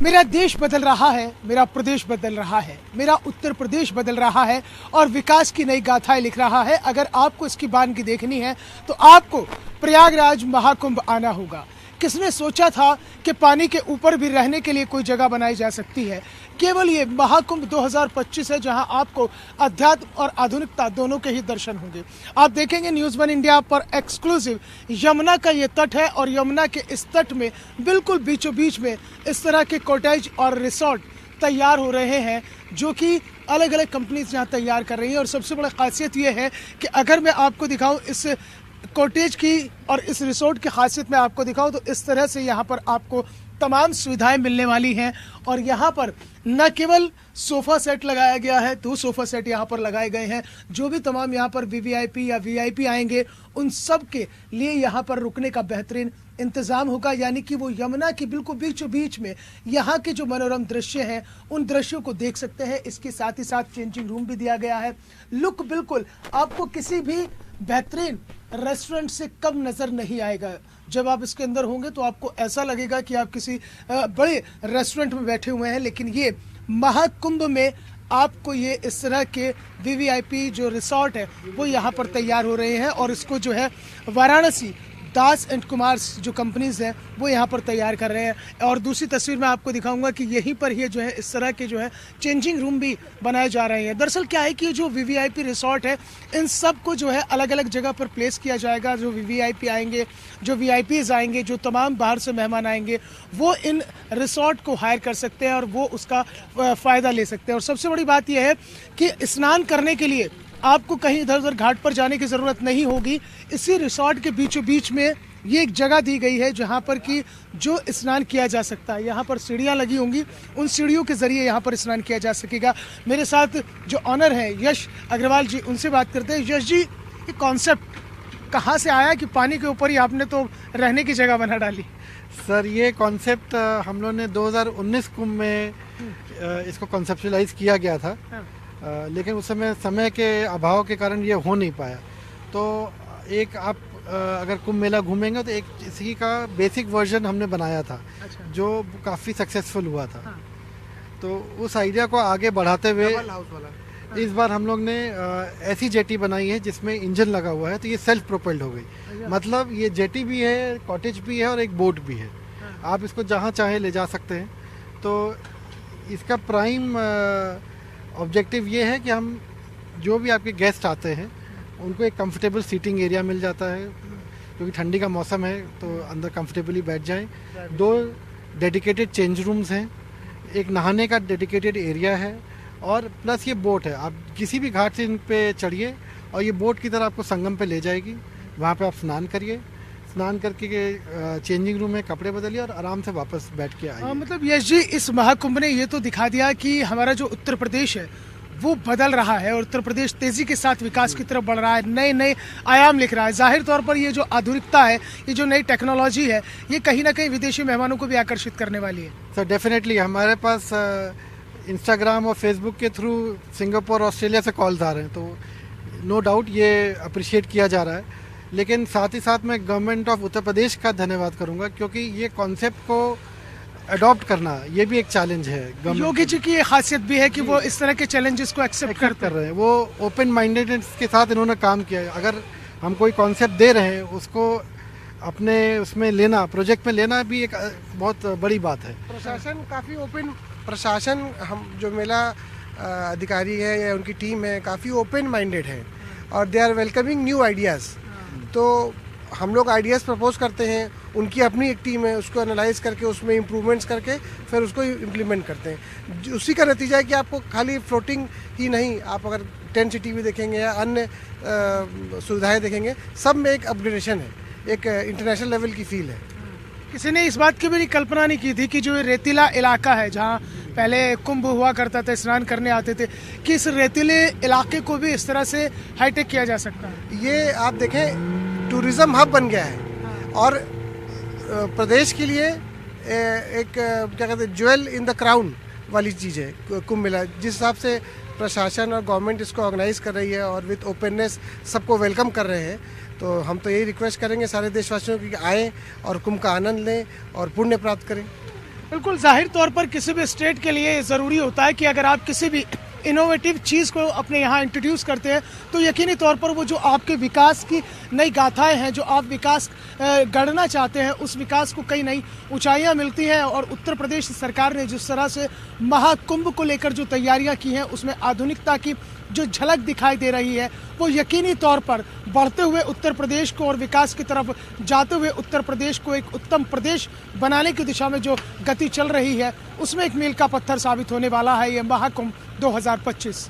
मेरा देश बदल रहा है, मेरा प्रदेश बदल रहा है, मेरा उत्तर प्रदेश बदल रहा है और विकास की नई गाथाएं लिख रहा है। अगर आपको इसकी बानगी देखनी है तो आपको प्रयागराज महाकुंभ आना होगा। किसने सोचा था कि पानी के ऊपर भी रहने के लिए कोई जगह बनाई जा सकती है। केवल ये महाकुंभ 2025 है जहां आपको अध्यात्म और आधुनिकता दोनों के ही दर्शन होंगे। आप देखेंगे न्यूज़ 1 इंडिया पर एक्सक्लूसिव यमुना का ये तट है और यमुना के इस तट में बिल्कुल बीचों बीच में इस तरह के कॉटेज और रिसोर्ट तैयार हो रहे हैं जो कि अलग अलग कंपनीज यहाँ तैयार कर रही हैं। और सबसे बड़ी खासियत ये है कि अगर मैं आपको दिखाऊं इस कॉटेज की और इस रिसोर्ट की खासियत मैं आपको दिखाऊं तो इस तरह से यहाँ पर आपको तमाम सुविधाएं मिलने वाली हैं। और यहाँ पर न केवल सोफ़ा सेट लगाया गया है, 2 सोफ़ा सेट यहाँ पर लगाए गए हैं। जो भी तमाम यहाँ पर वीवीआईपी या वीआईपी आएंगे उन सब के लिए यहाँ पर रुकने का बेहतरीन इंतज़ाम होगा। यानी कि वो यमुना की बिल्कुल बीचों बीच में यहाँ के जो मनोरम दृश्य हैं उन दृश्यों को देख सकते हैं। इसके साथ ही साथ चेंजिंग रूम भी दिया गया है। लुक बिल्कुल आपको किसी भी बेहतरीन रेस्टोरेंट से कम नज़र नहीं आएगा। जब आप इसके अंदर होंगे तो आपको ऐसा लगेगा कि आप किसी बड़े रेस्टोरेंट में बैठे हुए हैं। लेकिन ये महाकुंभ में आपको ये इस तरह के वीवीआईपी जो रिसोर्ट है वो यहाँ पर तैयार हो रहे हैं और इसको जो है वाराणसी दास एंड कुमार जो कंपनीज हैं वो यहाँ पर तैयार कर रहे हैं। और दूसरी तस्वीर में आपको दिखाऊंगा कि यहीं पर ही जो है इस तरह के जो है चेंजिंग रूम भी बनाए जा रहे हैं। दरअसल क्या है कि जो वीवीआईपी रिसोर्ट है इन सब को जो है अलग अलग जगह पर प्लेस किया जाएगा। जो वीवीआईपी आएंगे, जो वीआईपीज आएंगे, जो तमाम बाहर से मेहमान आएंगे वो इन रिसोर्ट को हायर कर सकते हैं और वो उसका फ़ायदा ले सकते हैं। और सबसे बड़ी बात यह है कि स्नान करने के लिए आपको कहीं इधर उधर घाट पर जाने की ज़रूरत नहीं होगी। इसी रिसोर्ट के बीचों बीच में ये एक जगह दी गई है जहाँ पर कि जो स्नान किया जा सकता है। यहाँ पर सीढ़ियाँ लगी होंगी, उन सीढ़ियों के ज़रिए यहाँ पर स्नान किया जा सकेगा। मेरे साथ जो ऑनर हैं यश अग्रवाल जी, उनसे बात करते हैं। यश जी, ये कॉन्सेप्ट कहाँ से आया कि पानी के ऊपर ही आपने तो रहने की जगह बना डाली? सर, ये कॉन्सेप्ट हम लोग ने 2019 कुंभ में इसको कॉन्सेप्चुलाइज किया गया था। लेकिन उस समय के अभाव के कारण ये हो नहीं पाया। तो एक आप अगर कुंभ मेला घूमेंगे तो एक इसी का बेसिक वर्जन हमने बनाया था। अच्छा। जो काफ़ी सक्सेसफुल हुआ था। हाँ। तो उस आइडिया को आगे बढ़ाते हुए इस बार हम लोग ने ऐसी जेटी बनाई है जिसमें इंजन लगा हुआ है। तो ये सेल्फ प्रोपेल्ड हो गई। मतलब ये जेटी भी है, कॉटेज भी है और एक बोट भी है। आप इसको जहाँ चाहे ले जा सकते हैं। तो इसका प्राइम ऑब्जेक्टिव ये है कि हम जो भी आपके गेस्ट आते हैं उनको एक कंफर्टेबल सीटिंग एरिया मिल जाता है, क्योंकि ठंडी का मौसम है तो अंदर कंफर्टेबली बैठ जाएं। 2 डेडिकेटेड चेंज रूम्स हैं, एक नहाने का डेडिकेटेड एरिया है और प्लस ये बोट है। आप किसी भी घाट से इन पे चढ़िए और ये बोट की तरह आपको संगम पे ले जाएगी। वहाँ पे आप स्नान करिए, स्नान करके चेंजिंग रूम में कपड़े बदलिए और आराम से वापस बैठ के आइए। मतलब यश जी, इस महाकुंभ ने ये तो दिखा दिया कि हमारा जो उत्तर प्रदेश है वो बदल रहा है और उत्तर प्रदेश तेजी के साथ विकास की तरफ बढ़ रहा है, नए नए आयाम लिख रहा है। जाहिर तौर पर ये जो आधुनिकता है, ये जो नई टेक्नोलॉजी है, ये कहीं ना कहीं विदेशी मेहमानों को भी आकर्षित करने वाली है। सर डेफिनेटली हमारे पास इंस्टाग्राम और फेसबुक के थ्रू सिंगापुर, ऑस्ट्रेलिया से कॉल्स आ रहे हैं। तो नो डाउट ये अप्रिशिएट किया जा रहा है। लेकिन साथ ही साथ मैं गवर्नमेंट ऑफ उत्तर प्रदेश का धन्यवाद करूंगा, क्योंकि ये कॉन्सेप्ट को अडॉप्ट करना ये भी एक चैलेंज है। योगी जी की ये खासियत भी है कि वो इस तरह के चैलेंजेस को एक्सेप्ट कर रहे हैं। वो ओपन माइंडेडनेस के साथ इन्होंने काम किया है। अगर हम कोई कॉन्सेप्ट दे रहे हैं उसको अपने उसमें लेना, प्रोजेक्ट में लेना भी एक बहुत बड़ी बात है। प्रशासन काफ़ी ओपन, प्रशासन हम जो मेला अधिकारी है या उनकी टीम है काफ़ी ओपन माइंडेड है और they are welcoming new ideas. तो हम लोग आइडियाज़ प्रपोज करते हैं, उनकी अपनी एक टीम है, उसको एनालाइज करके उसमें इम्प्रूवमेंट्स करके फिर उसको इम्प्लीमेंट करते हैं। उसी का नतीजा है कि आपको खाली फ्लोटिंग ही नहीं, आप अगर टेंट सिटी भी देखेंगे या अन्य सुविधाएं देखेंगे, सब में एक अपग्रेडेशन है, एक इंटरनेशनल लेवल की फील है। किसी ने इस बात की भी कल्पना नहीं की थी कि जो रेतीला इलाका है जहाँ पहले कुंभ हुआ करता था, स्नान करने आते थे, कि इस रेतीले इलाके को भी इस तरह से हाईटेक किया जा सकता है। ये आप देखें टूरिज़्म हब बन गया है और प्रदेश के लिए एक क्या कहते हैं ज्वेल इन द क्राउन वाली चीज़ है कुंभ मेला। जिस हिसाब से प्रशासन और गवर्नमेंट इसको ऑर्गेनाइज कर रही है और विद ओपननेस सबको वेलकम कर रहे हैं, तो हम तो यही रिक्वेस्ट करेंगे सारे देशवासियों की कि आएँ और कुंभ का आनंद लें और पुण्य प्राप्त करें। बिल्कुल, जाहिर तौर पर किसी भी स्टेट के लिए ज़रूरी होता है कि अगर आप किसी भी इनोवेटिव चीज़ को अपने यहाँ इंट्रोड्यूस करते हैं तो यकीनी तौर पर वो जो आपके विकास की नई गाथाएं हैं, जो आप विकास गढ़ना चाहते हैं, उस विकास को कई नई ऊंचाइयां मिलती हैं। और उत्तर प्रदेश सरकार ने जिस तरह से महाकुंभ को लेकर जो तैयारियां की हैं, उसमें आधुनिकता की जो झलक दिखाई दे रही है, वो यकीनी तौर पर बढ़ते हुए उत्तर प्रदेश को और विकास की तरफ जाते हुए उत्तर प्रदेश को एक उत्तम प्रदेश बनाने की दिशा में जो गति चल रही है, उसमें एक मील का पत्थर साबित होने वाला है ये महाकुंभ 2025।